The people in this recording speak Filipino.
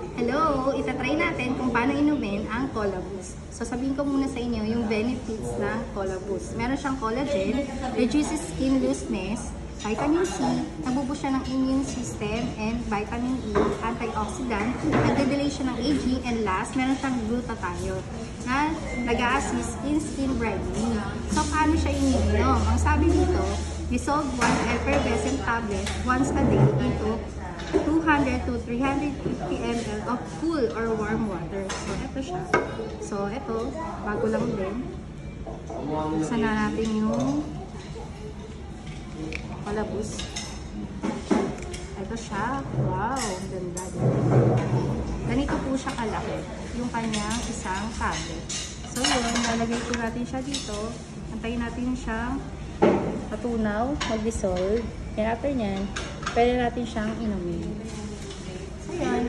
Hello! Itatry natin kung paano inumin ang Cola Boost. So sabihin ko muna sa inyo yung benefits ng Cola Boost. Meron siyang collagen, reduces skin looseness, vitamin C, nabuboost siya ng immune system, and vitamin E, antioxidant, nagde-delay siya ng aging, and last, meron siyang glutathione na nag-a-assist in skin brightening. So paano siya iniinom? Ang sabi dito, dissolve 1 effervescent tablet once a day into 200 to 350 ml of cool or warm water. So, ito siya. So, ito, bago lang din. Buksan na natin yung Cola Boost. Ito siya. Wow, ang ganda din. Ganito po siya kalaki. Yung kanyang isang tablet. So, yun, lalagay po natin siya dito. Antayin natin siyang matunaw, mag-dissolve. And after nyan, pwede natin siyang inumin. So, yan.